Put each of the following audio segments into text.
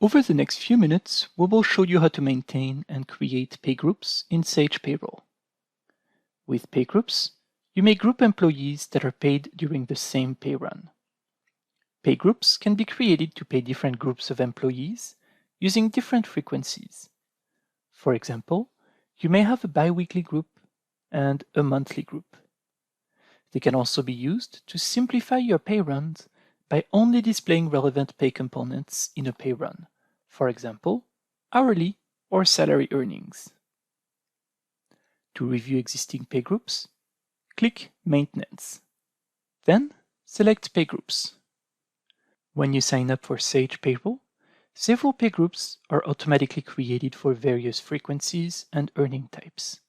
Over the next few minutes, we will show you how to maintain and create pay groups in Sage Payroll. With pay groups, you may group employees that are paid during the same pay run. Pay groups can be created to pay different groups of employees using different frequencies. For example, you may have a bi-weekly group and a monthly group. They can also be used to simplify your pay runs by only displaying relevant pay components in a pay run, for example, hourly or salary earnings. To review existing pay groups, click Maintenance. Then select Pay Groups. When you sign up for Sage Payroll, several pay groups are automatically created for various frequencies and earning types.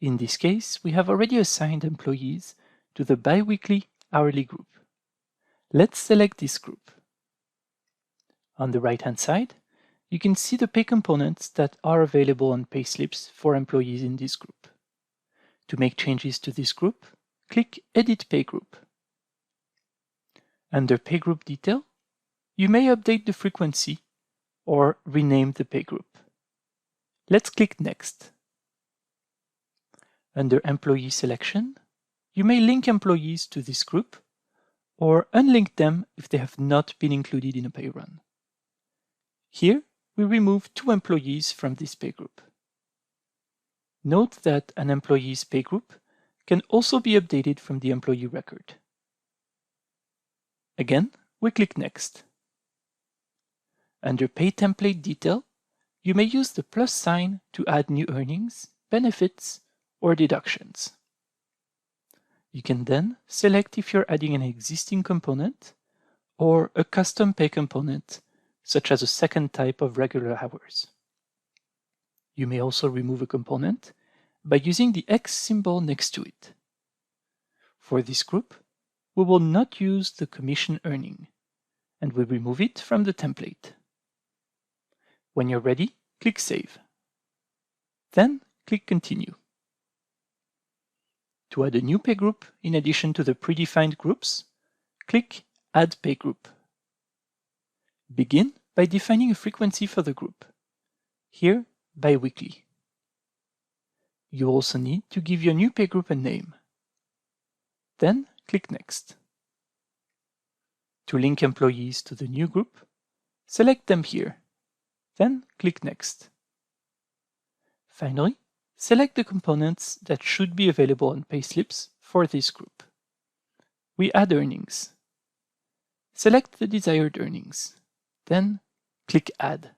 In this case, we have already assigned employees to the bi-weekly hourly group. Let's select this group. On the right-hand side, you can see the pay components that are available on payslips for employees in this group. To make changes to this group, click Edit Pay Group. Under Pay Group Detail, you may update the frequency or rename the pay group. Let's click Next. Under Employee Selection, you may link employees to this group or unlink them if they have not been included in a pay run. Here, we remove 2 employees from this pay group. Note that an employee's pay group can also be updated from the employee record. Again, we click Next. Under Pay Template Detail, you may use the plus sign to add new earnings, benefits, or deductions. You can then select if you're adding an existing component or a custom pay component, such as a second type of regular hours. You may also remove a component by using the X symbol next to it. For this group, we will not use the commission earning, and we remove it from the template. When you're ready, click Save. Then click Continue. To add a new pay group in addition to the predefined groups, click Add Pay Group. Begin by defining a frequency for the group. Here, bi-weekly. You also need to give your new pay group a name. Then click Next. To link employees to the new group, select them here. Then click Next. Finally, select the components that should be available on payslips for this group. We add earnings. Select the desired earnings. Then click Add.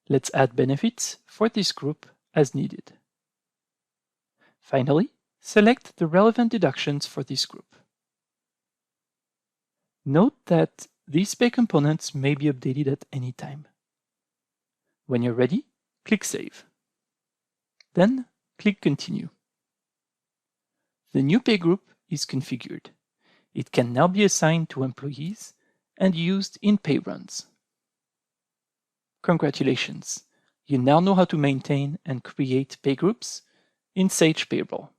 Let's add benefits for this group as needed. Finally, select the relevant deductions for this group. Note that these pay components may be updated at any time. When you're ready, click Save. Then click Continue. The new pay group is configured. It can now be assigned to employees and used in pay runs. Congratulations! You now know how to maintain and create pay groups in Sage Payroll.